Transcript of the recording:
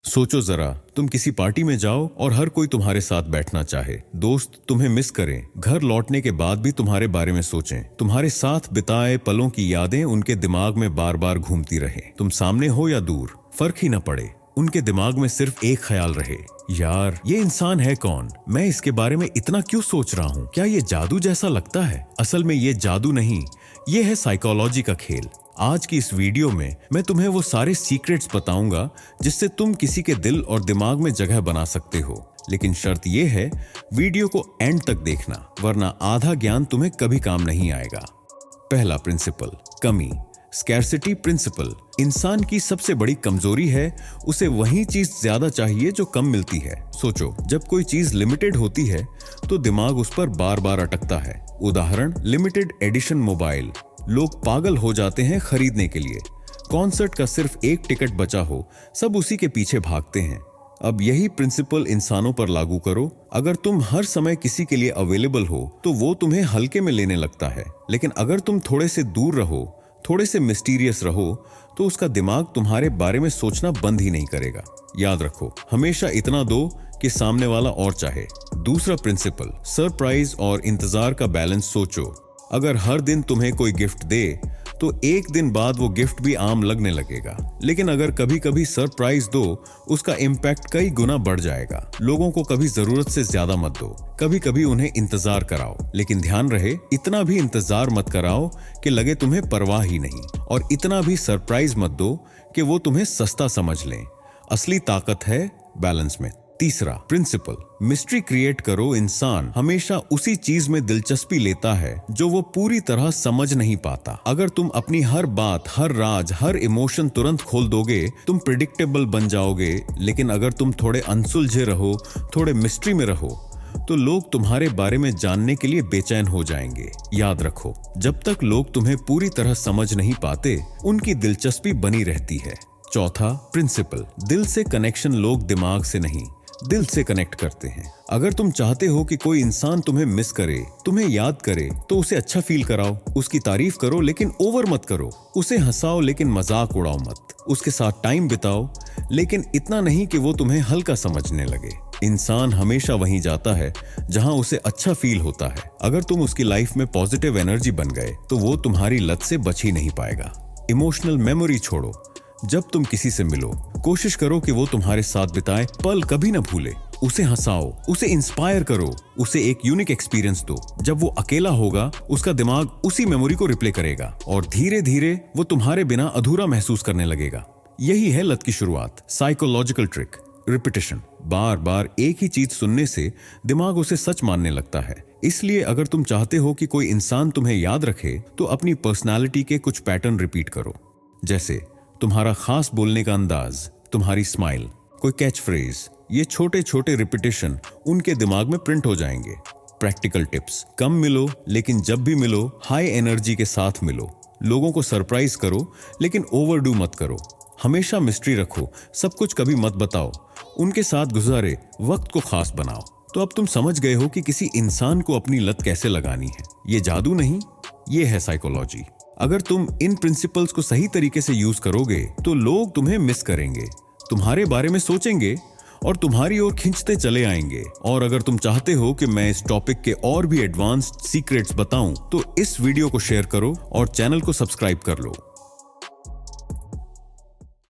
सोचो जरा, तुम किसी पार्टी में जाओ और हर कोई तुम्हारे साथ बैठना चाहे, दोस्त तुम्हें मिस करें, घर लौटने के बाद भी तुम्हारे बारे में सोचें, तुम्हारे साथ बिताए पलों की यादें उनके दिमाग में बार बार घूमती रहें। तुम सामने हो या दूर, फर्क ही न पड़े, उनके दिमाग में सिर्फ एक ख्याल रहे, यार ये इंसान है कौन, मैं इसके बारे में इतना क्यों सोच रहा हूँ, क्या ये जादू जैसा लगता है। असल में ये जादू नहीं, ये है साइकोलॉजी का खेल। आज की इस वीडियो में मैं तुम्हें वो सारे सीक्रेट्स बताऊंगा जिससे तुम किसी के दिल और दिमाग में जगह बना सकते हो। लेकिन शर्त ये है, वीडियो को एंड तक देखना, वरना आधा ज्ञान तुम्हें कभी काम नहीं आएगा। पहला प्रिंसिपल, कमी, स्कैर्सिटी प्रिंसिपल। इंसान की सबसे बड़ी कमजोरी है, उसे वही चीज ज्यादा चाहिए जो कम मिलती है। सोचो, जब कोई चीज लिमिटेड होती है तो दिमाग उस पर बार बार अटकता है। उदाहरण, लिमिटेड एडिशन मोबाइल, लोग पागल हो जाते हैं खरीदने के लिए। कॉन्सर्ट का सिर्फ एक टिकट बचा हो, सब उसी के पीछे भागते हैं। अब यही प्रिंसिपल इंसानों पर लागू करो। अगर तुम हर समय किसी के लिए अवेलेबल हो तो वो तुम्हें हल्के में लेने लगता है, लेकिन अगर तुम थोड़े से दूर रहो, थोड़े से मिस्टीरियस रहो, तो उसका दिमाग तुम्हारे बारे में सोचना बंद ही नहीं करेगा। याद रखो, हमेशा इतना दो कि सामने वाला और चाहे। दूसरा प्रिंसिपल, सरप्राइज और इंतजार का बैलेंस। सोचो, अगर हर दिन तुम्हें कोई गिफ्ट दे तो एक दिन बाद वो गिफ्ट भी आम लगने लगेगा, लेकिन अगर कभी कभी सरप्राइज दो, उसका इम्पैक्ट कई गुना बढ़ जाएगा। लोगों को कभी जरूरत से ज्यादा मत दो, कभी कभी उन्हें इंतजार कराओ, लेकिन ध्यान रहे, इतना भी इंतजार मत कराओ कि लगे तुम्हें परवाह ही नहीं, और इतना भी सरप्राइज मत दो कि वो तुम्हें सस्ता समझ लें। असली ताकत है बैलेंस में। तीसरा प्रिंसिपल, मिस्ट्री क्रिएट करो। इंसान हमेशा उसी चीज में दिलचस्पी लेता है जो वो पूरी तरह समझ नहीं पाता। अगर तुम अपनी हर बात, हर राज, हर इमोशन तुरंत खोल दोगे, तुम प्रिडिक्टेबल बन जाओगे। लेकिन अगर तुम थोड़े अनसुलझे रहो, थोड़े मिस्ट्री में रहो, तो लोग तुम्हारे बारे में जानने के लिए बेचैन हो जाएंगे। याद रखो, जब तक लोग तुम्हें पूरी तरह समझ नहीं पाते, उनकी दिलचस्पी बनी रहती है। चौथा प्रिंसिपल, दिल से कनेक्शन। लोग दिमाग से नहीं, दिल से कनेक्ट करते हैं। अगर तुम चाहते हो कि कोई इंसान तुम्हें मिस करे, तुम्हें याद करे, तो उसे अच्छा फील कराओ। उसकी तारीफ करो लेकिन ओवर मत करो। उसे हंसाओ लेकिन मजाक उड़ाओ मत। उसके साथ टाइम बिताओ, लेकिन इतना नहीं कि वो तुम्हें हल्का समझने लगे। इंसान हमेशा वहीं जाता है जहां उसे अच्छा फील होता है। अगर तुम उसकी लाइफ में पॉजिटिव एनर्जी बन गए तो वो तुम्हारी लत से बच ही नहीं पाएगा। इमोशनल मेमोरी छोड़ो। जब तुम किसी से मिलो, कोशिश करो कि वो तुम्हारे साथ बिताए पल कभी न भूले। उसे हंसाओ, उसे इंस्पायर करो, उसे एक यूनिक एक्सपीरियंस दो। जब वो अकेला होगा, उसका दिमाग उसी मेमोरी को रिप्ले करेगा और धीरे धीरे वो तुम्हारे बिना अधूरा महसूस करने लगेगा। यही है लत की शुरुआत। Psychological trick, repetition. बार बार एक ही चीज सुनने से दिमाग उसे सच मानने लगता है। इसलिए अगर तुम चाहते हो कि कोई इंसान तुम्हें याद रखे, तो अपनी पर्सनालिटी के कुछ पैटर्न रिपीट करो। जैसे तुम्हारा खास बोलने का अंदाज, तुम्हारी स्माइल, कोई कैच फ्रेज। ये छोटे छोटे रिपीटिशन उनके दिमाग में प्रिंट हो जाएंगे। प्रैक्टिकल टिप्स, कम मिलो, लेकिन जब भी मिलो हाई एनर्जी के साथ मिलो। लोगों को सरप्राइज करो, लेकिन ओवरडू मत करो। हमेशा मिस्ट्री रखो, सब कुछ कभी मत बताओ। उनके साथ गुजारे वक्त को खास बनाओ। तो अब तुम समझ गए हो कि किसी इंसान को अपनी लत कैसे लगानी है। ये जादू नहीं, ये है साइकोलॉजी। अगर तुम इन प्रिंसिपल्स को सही तरीके से यूज करोगे तो लोग तुम्हें मिस करेंगे, तुम्हारे बारे में सोचेंगे और तुम्हारी ओर खींचते चले आएंगे। और अगर तुम चाहते हो कि मैं इस टॉपिक के और भी एडवांस्ड सीक्रेट्स बताऊं, तो इस वीडियो को शेयर करो और चैनल को सब्सक्राइब कर लो।